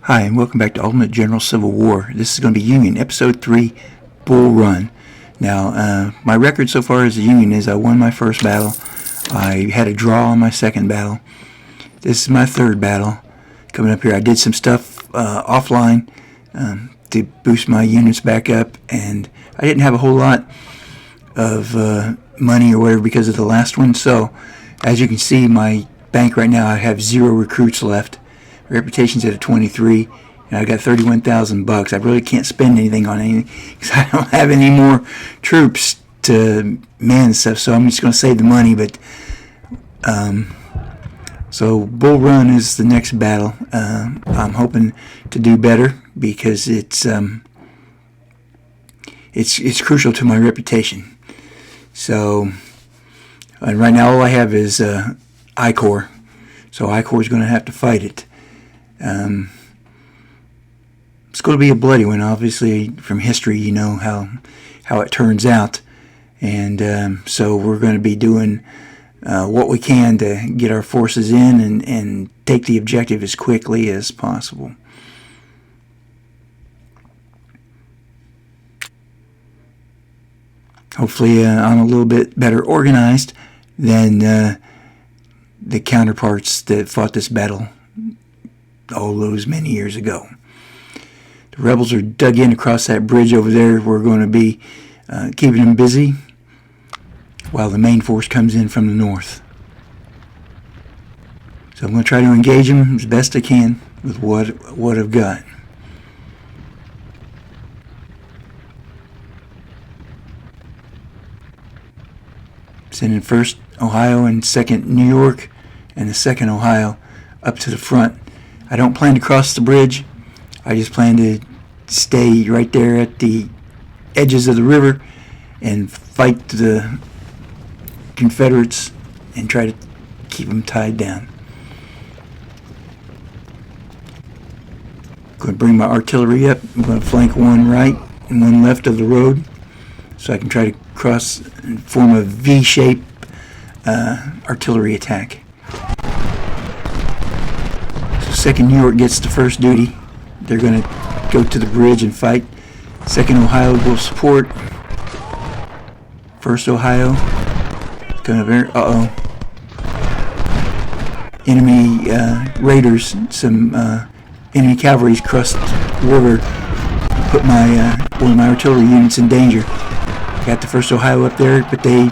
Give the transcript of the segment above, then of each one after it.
Hi, and welcome back to Ultimate General Civil War. This is going to be Union, Episode 3, Bull Run. Now, my record so far as a Union is I won my first battle. I had a draw on my second battle. This is my third battle. Coming up here, I did some stuff offline to boost my units back up, and I didn't have a whole lot of money or whatever because of the last one. So, as you can see, my bank right now, I have 0 recruits left. Reputation's at a 23, and I got 31,000 bucks. I really can't spend anything on anything because I don't have any more troops to man stuff. So I'm just going to save the money. But so Bull Run is the next battle. I'm hoping to do better because it's crucial to my reputation. So and right now all I have is I Corps. So I Corps is going to have to fight it. It's going to be a bloody one, obviously. From history, you know how it turns out, and so we're going to be doing what we can to get our forces in and take the objective as quickly as possible. Hopefully, I'm a little bit better organized than the counterparts that fought this battle all those many years ago. The rebels are dug in across that bridge over there. We're going to be keeping them busy while the main force comes in from the north. So I'm going to try to engage them as best I can with what I've got. Sending 1st Ohio and 2nd New York and the 2nd Ohio up to the front. I don't plan to cross the bridge. I just plan to stay right there at the edges of the river and fight the Confederates and try to keep them tied down. I'm going to bring my artillery up. I'm going to flank one right and one left of the road so I can try to cross and form a V-shape artillery attack. 2nd New York gets the first duty. They're going to go to the bridge and fight. 2nd Ohio will support. 1st Ohio going to enemy raiders. Some enemy cavalry's crossed the river. Put one of my artillery units in danger. Got the 1st Ohio up there, but they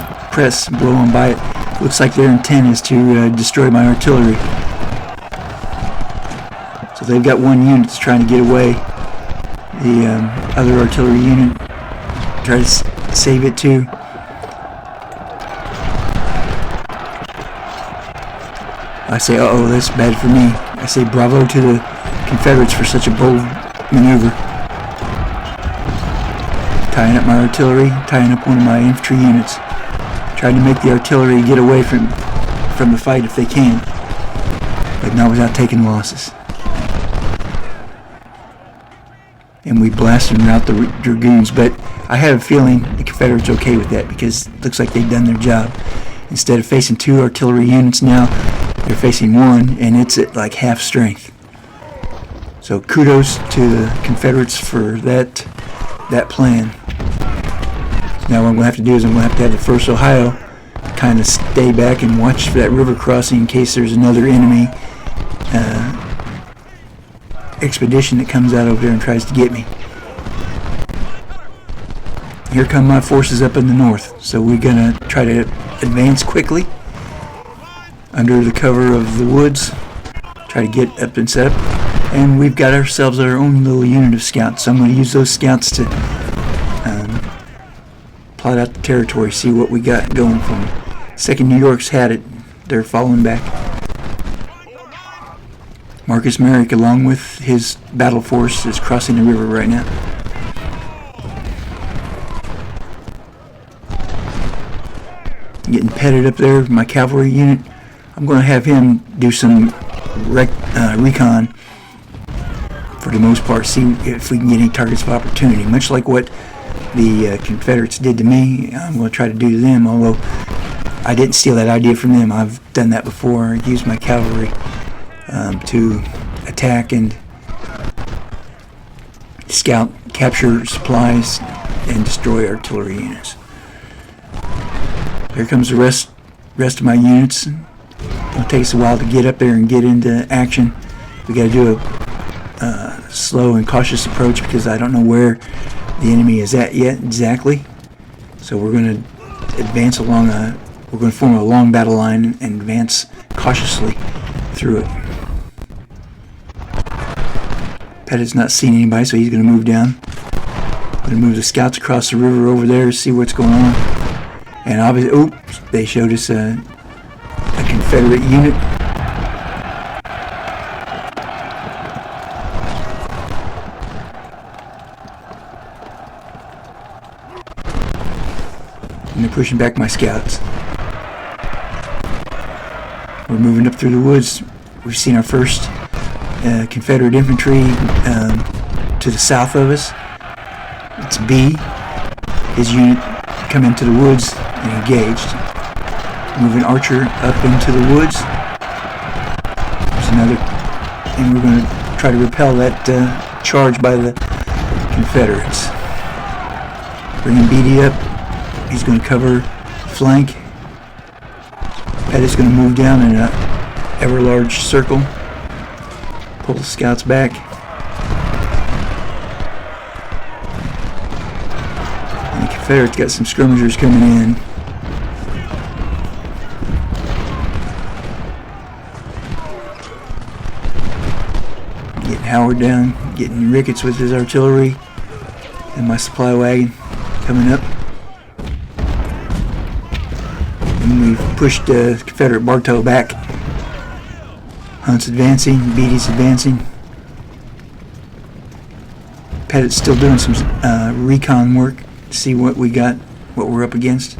blow on by it. Looks like their intent is to destroy my artillery. So they've got one unit that's trying to get away. The other artillery unit try to save it too. I say, uh-oh, that's bad for me. I say bravo to the Confederates for such a bold maneuver. Tying up my artillery, tying up one of my infantry units. Trying to make the artillery get away from the fight if they can, but not without taking losses. And we blast and rout the dragoons, but I have a feeling the Confederates are okay with that because it looks like they've done their job. Instead of facing 2 artillery units now, they're facing 1, and it's at like half strength. So kudos to the Confederates for that plan. Now what I'm going to have to do is I'm going to have the 1st Ohio kind of stay back and watch for that river crossing in case there's another enemy expedition that comes out over there and tries to get me. Here come my forces up in the north, so we're going to try to advance quickly under the cover of the woods, try to get up and set up, and we've got ourselves our own little unit of scouts, so I'm going to use those scouts to plot out the territory, see what we got going for me. 2nd New York's had it. They're falling back. Marcus Marick, along with his battle force, is crossing the river right now. Getting petted up there, my cavalry unit. I'm going to have him do some recon for the most part, see if we can get any targets of opportunity. Much like what the Confederates did to me, I'm going to try to do to them, although I didn't steal that idea from them. I've done that before. I used my cavalry to attack and scout, capture supplies, and destroy artillery units. Here comes the rest of my units. It'll take us a while to get up there and get into action. We got to do a slow and cautious approach because I don't know where the enemy is at yet exactly. So we're going to advance along we're going to form a long battle line and advance cautiously through it. Pettit's not seeing anybody, so he's going to move down. Going to move the scouts across the river over there to see what's going on. And obviously, oops, they showed us a Confederate unit. And they're pushing back my scouts. We're moving up through the woods. We've seen our first Confederate infantry to the south of us. It's B. His unit come into the woods and engaged. Moving Archer up into the woods. There's another, and we're going to try to repel that charge by the Confederates. Bringing BD up. He's going to cover flank. Pettit's going to move down in an ever large circle. Pull the scouts back. And the Confederates got some skirmishers coming in. Getting Howard down, getting Ricketts with his artillery, and my supply wagon coming up. And we've pushed Confederate Bartow back. Hunt's advancing, Beatty's advancing. Pettit's still doing some recon work to see what we got, what we're up against.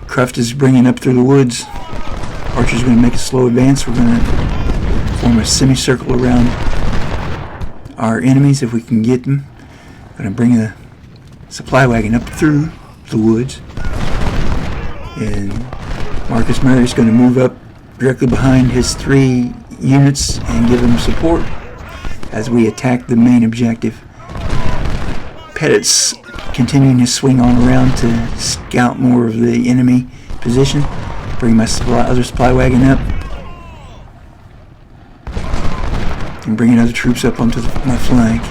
Cruft is bringing up through the woods. Archer's going to make a slow advance. We're going to form a semicircle around our enemies if we can get them. Going to bring a supply wagon up through the woods. And Marcus Marick is going to move up directly behind his 3 units and give them support as we attack the main objective. Pettit's continuing his swing on around to scout more of the enemy position. Bring my other supply wagon up. And bringing other troops up onto my flank.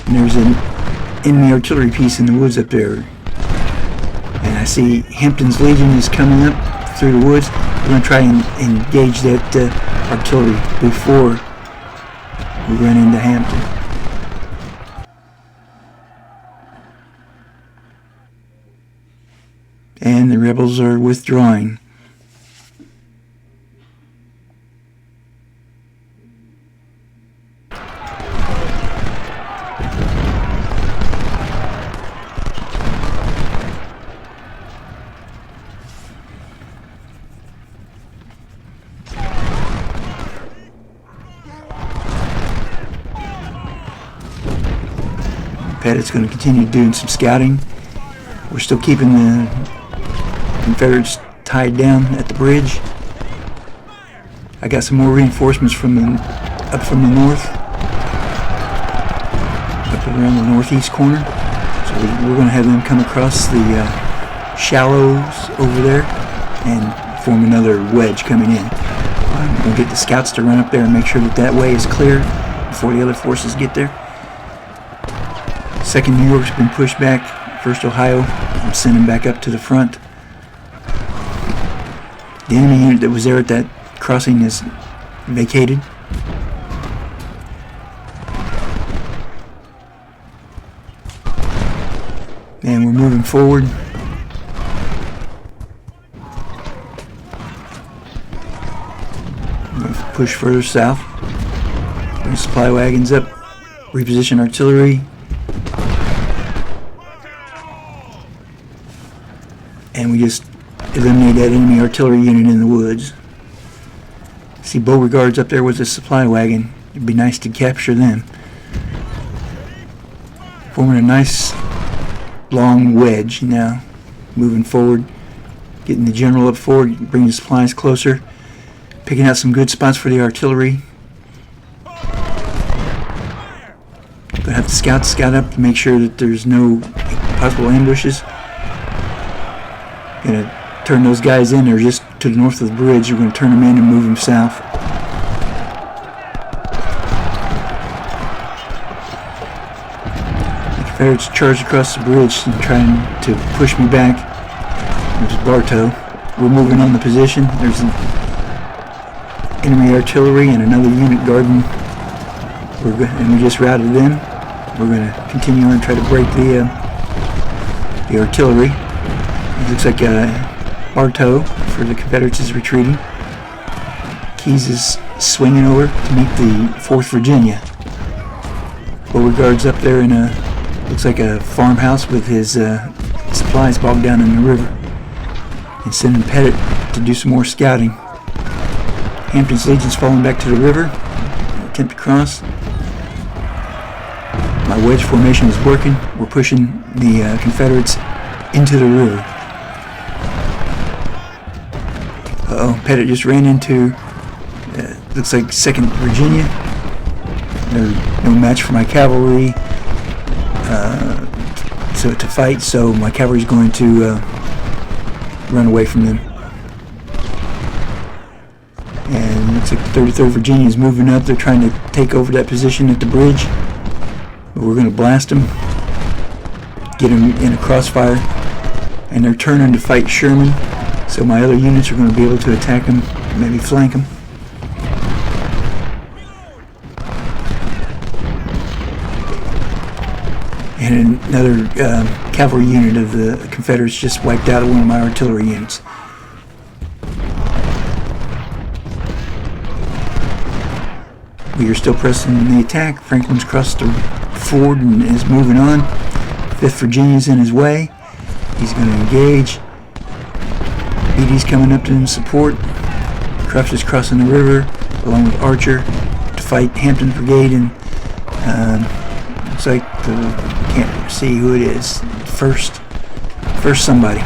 And there's an enemy artillery piece in the woods up there. And I see Hampton's Legion is coming up through the woods. We're going to try and engage that artillery before we run into Hampton. And the rebels are withdrawing. Pettit's going to continue doing some scouting. We're still keeping the Confederates tied down at the bridge. I got some more reinforcements up from the north, up around the northeast corner. So we're going to have them come across the shallows over there and form another wedge coming in. We'll get the scouts to run up there and make sure that that way is clear before the other forces get there. 2nd New York's been pushed back. 1st Ohio, I'm sending back up to the front. The enemy unit that was there at that crossing is vacated. And we're moving forward. Push further south. Bring supply wagons up. Reposition artillery. And we just eliminate that enemy artillery unit in the woods. See Beauregard's up there with a supply wagon. It'd be nice to capture them. Forming a nice long wedge now. Moving forward. Getting the general up forward. Bringing the supplies closer. Picking out some good spots for the artillery. scouts scout up to make sure that there's no possible ambushes. Gonna turn those guys in. They're just to the north of the bridge. We're gonna turn them in and move them south. The Confederates charged across the bridge and trying to push me back. There's Bartow. We're moving on the position. There's an enemy artillery and another unit guarding. And we just routed them. We're going to continue on and try to break the artillery. It looks like Bartow for the Confederates is retreating. Keyes is swinging over to meet the 4th Virginia. Beauregard's up there in looks like a farmhouse with his supplies bogged down in the river. And sending Pettit to do some more scouting. Hampton's Legion's falling back to the river. Attempt to cross. My wedge formation is working. We're pushing the Confederates into the river. Uh-oh, Pettit just ran into, looks like 2nd Virginia. They're no match for my cavalry to fight, so my cavalry's going to run away from them. And looks like the 33rd Virginia is moving up. They're trying to take over that position at the bridge. But we're going to blast them, get them in a crossfire, and they're turning to fight Sherman. So my other units are going to be able to attack them, maybe flank them. And another cavalry unit of the Confederates just wiped out one of my artillery units. We are still pressing the attack. Franklin's crossed the ford and is moving on. 5th Virginia's in his way. He's going to engage. Beatty's coming up to him support. Crufts is crossing the river along with Archer to fight Hampton's brigade, and looks like can't see who it is. First somebody.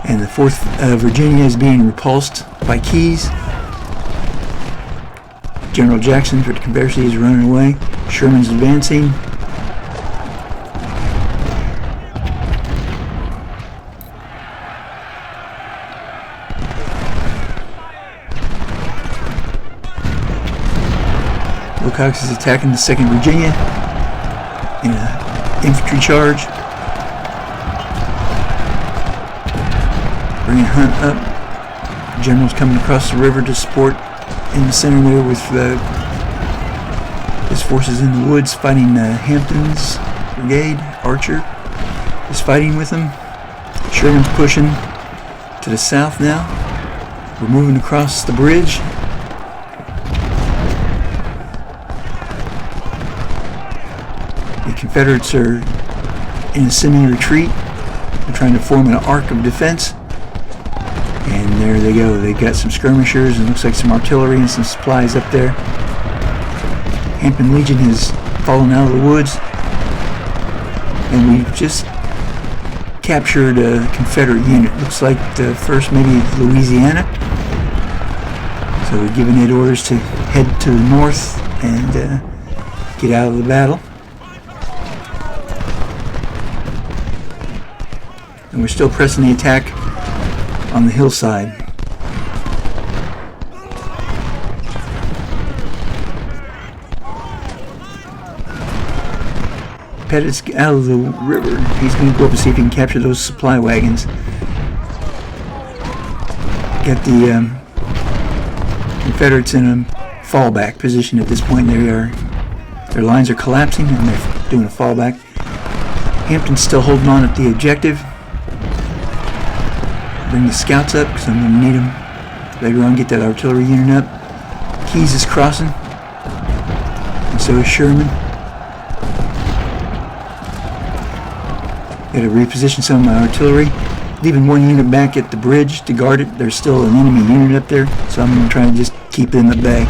And the 4th Virginia is being repulsed by Keyes. General Jackson for the Confederacy is running away. Sherman's advancing. Wilcox is attacking the 2nd Virginia in an infantry charge. Bringing Hunt up. The general's coming across the river to support in the center there with his forces in the woods fighting Hampton's brigade. Archer is fighting with them. Sherman's pushing to the south now. We're moving across the bridge. The Confederates are in a semi-retreat. They're trying to form an arc of defense. And there they go. They got some skirmishers and looks like some artillery and some supplies up there. Hampton Legion has fallen out of the woods. And we've just captured a Confederate unit. Looks like the 1st maybe Louisiana. So we're giving it orders to head to the north and get out of the battle. And we're still pressing the attack on the hillside. Pettit's out of the river. He's going to go up and see if he can capture those supply wagons. Got the Confederates in a fallback position at this point. Their lines are collapsing and they're doing a fallback. Hampton's still holding on at the objective. Bring the scouts up because I'm going to need them later on. Get that artillery unit up. Keyes is crossing, and so is Sherman. Got to reposition some of my artillery, leaving one unit back at the bridge to guard it. There's still an enemy unit up there, so I'm going to try and just keep them at bay.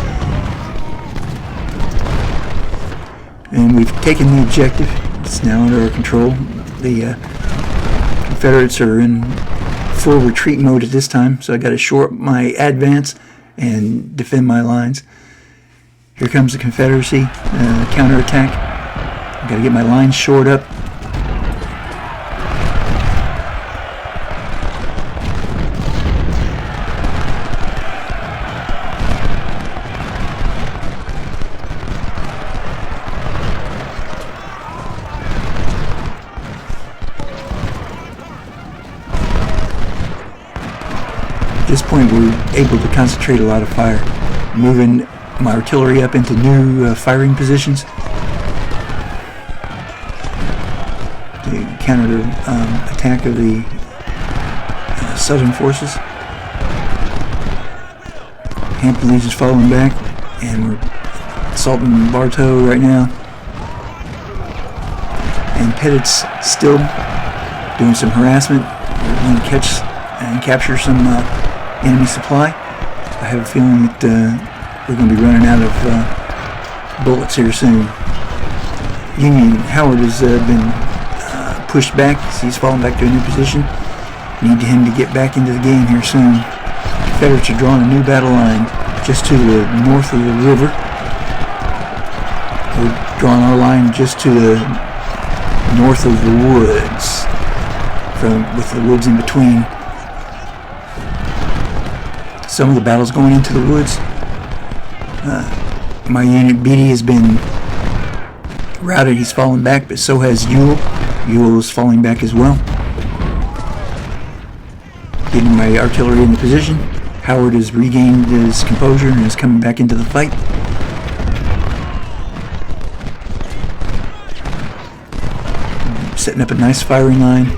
And we've taken the objective. It's now under our control. The Confederates are in full retreat mode at this time, so I got to short my advance and defend my lines. Here comes the Confederacy counterattack. I've got to get my lines shored up. At this point, we're able to concentrate a lot of fire, moving my artillery up into new firing positions to counter the attack of the Southern forces. Hampton Legion is following back, and we're assaulting Bartow right now. And Pettit's still doing some harassment. We're going to catch and capture some enemy supply. I have a feeling that we're going to be running out of bullets here soon. Union Howard has been pushed back. He's fallen back to a new position. Need him to get back into the game here soon. Confederates are drawing a new battle line just to the north of the river. We're drawing our line just to the north of the woods, with the woods in between. Some of the battle's going into the woods. My unit BD has been routed. He's fallen back, but so has Ewell. Ewell is falling back as well. Getting my artillery into position. Howard has regained his composure and is coming back into the fight. Setting up a nice firing line.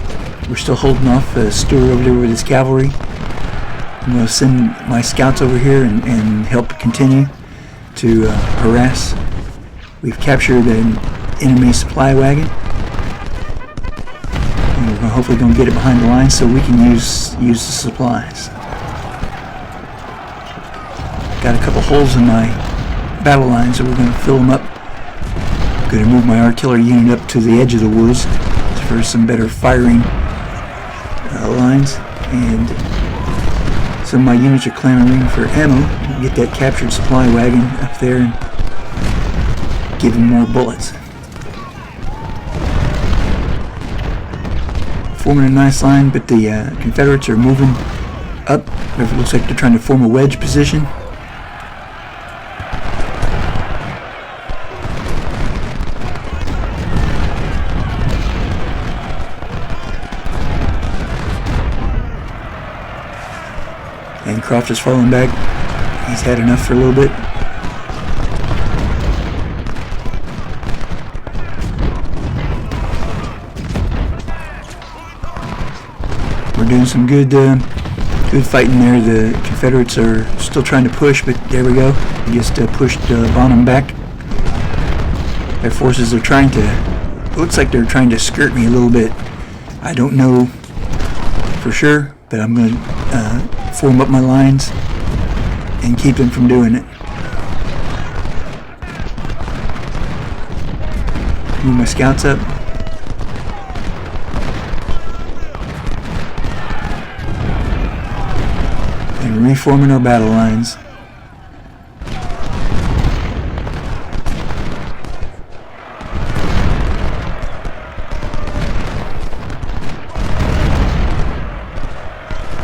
We're still holding off Stewart over there with his cavalry. I'm going to send my scouts over here and help continue to harass. We've captured an enemy supply wagon. And we're hopefully going to get it behind the lines so we can use the supplies. Got a couple holes in my battle line, so we're going to fill them up. Going to move my artillery unit up to the edge of the woods for some better firing lines. And some of my units are clamoring for ammo. Get that captured supply wagon up there and give them more bullets. Forming a nice line, but the Confederates are moving up. It looks like they're trying to form a wedge position. And Croft is falling back. He's had enough for a little bit. We're doing some good fighting there. The Confederates are still trying to push, but there we go. We just pushed Bonham back. Their forces are trying to, looks like they're trying to skirt me a little bit. I don't know for sure, but I'm going to form up my lines and keep them from doing it. Move my scouts up. And reforming our battle lines.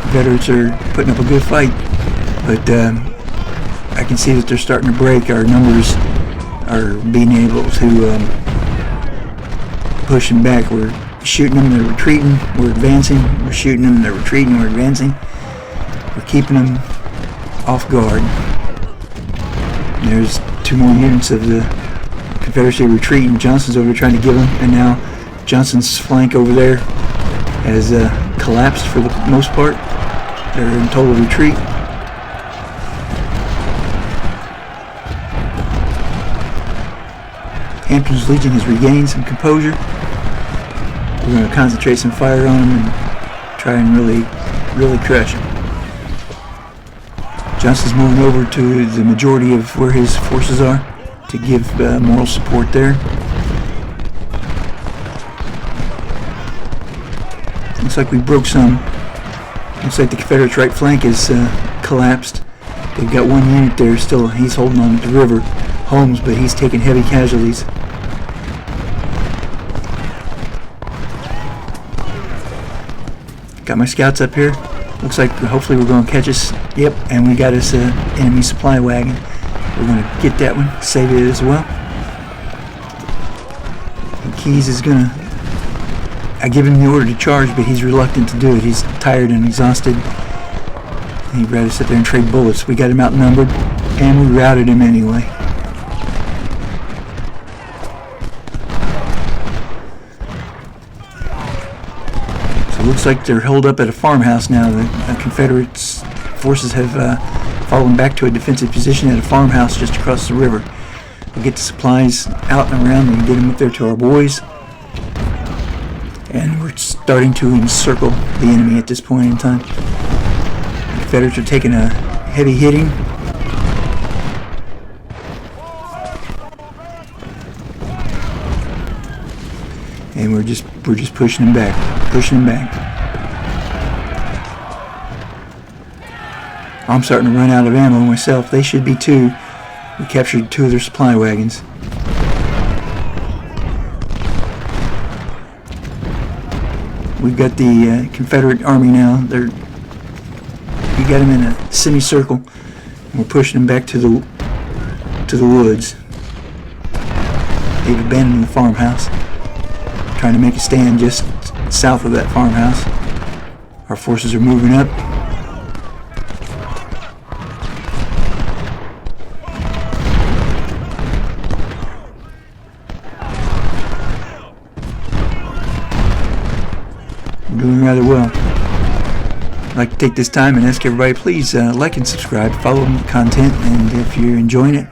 Confederates are putting up a good fight, but I can see that they're starting to break. Our numbers are being able to push them back. We're shooting them, they're retreating, we're advancing. We're shooting them, they're retreating, we're advancing. We're keeping them off guard. And there's two more units of the Confederacy retreating. Johnson's over there trying to give them, and now Johnson's flank over there has collapsed for the most part. They're in total retreat. Hampton's Legion has regained some composure. We're going to concentrate some fire on them and try and really crush them. Johnson's moving over to the majority of where his forces are to give moral support there. Looks like we broke some. Looks like the Confederates' right flank is collapsed. They've got one unit there still. He's holding on to the river. Holmes, but he's taking heavy casualties. Got my scouts up here. Looks like hopefully we're going to catch us. Yep, and we got us an enemy supply wagon. We're going to get that one, save it as well. And Keyes is going to... I give him the order to charge, but he's reluctant to do it. He's tired and exhausted. He'd rather sit there and trade bullets. We got him outnumbered, and we routed him anyway. Looks like they're holed up at a farmhouse now. The Confederate forces have fallen back to a defensive position at a farmhouse just across the river. We'll get the supplies out and around and get them up there to our boys. And we're starting to encircle the enemy at this point in time. The Confederates are taking a heavy hitting. And we're just pushing them back, I'm starting to run out of ammo myself. They should be too. We captured 2 of their supply wagons. We've got the Confederate army now. We got them in a semicircle, and we're pushing them back to the woods. They've abandoned the farmhouse, trying to make a stand just south of that farmhouse. Our forces are moving up. We're doing rather well. I'd like to take this time and ask everybody, please like and subscribe, follow the content, and if you're enjoying it,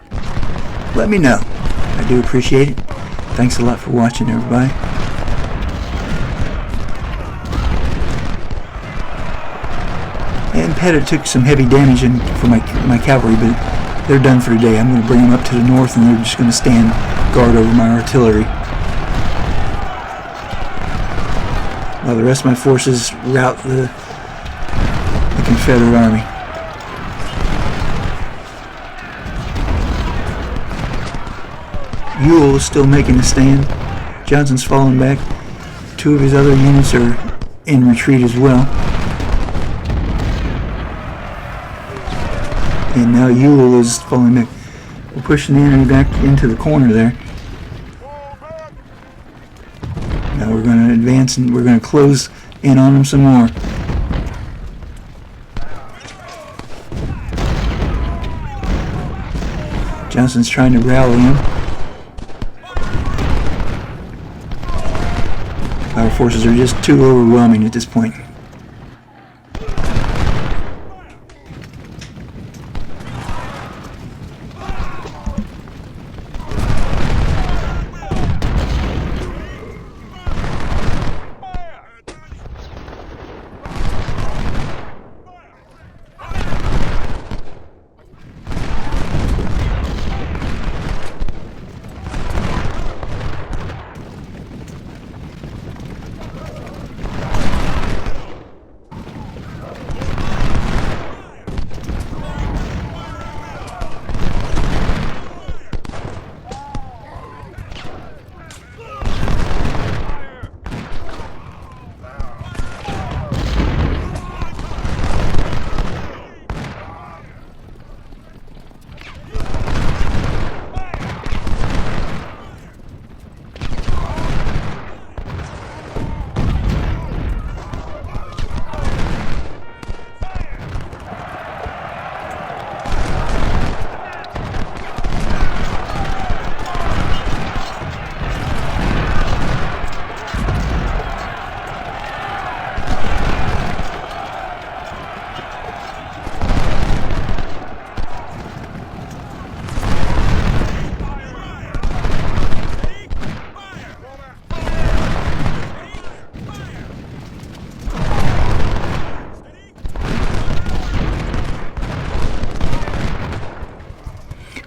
let me know. I do appreciate it. Thanks a lot for watching, everybody. And Pettit took some heavy damage for my cavalry, but they're done for today. I'm going to bring them up to the north, and they're just going to stand guard over my artillery, while the rest of my forces rout the Confederate army. Ewell is still making a stand. Johnson's falling back. 2 of his other units are in retreat as well. And now Ewell is falling back. We're pushing the enemy back into the corner there. Now we're going to advance and we're going to close in on them some more. Johnson's trying to rally him. Our forces are just too overwhelming at this point.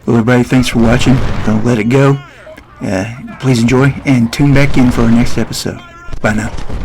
Well, everybody, thanks for watching. Don't let it go. Please enjoy and tune back in for our next episode. Bye now.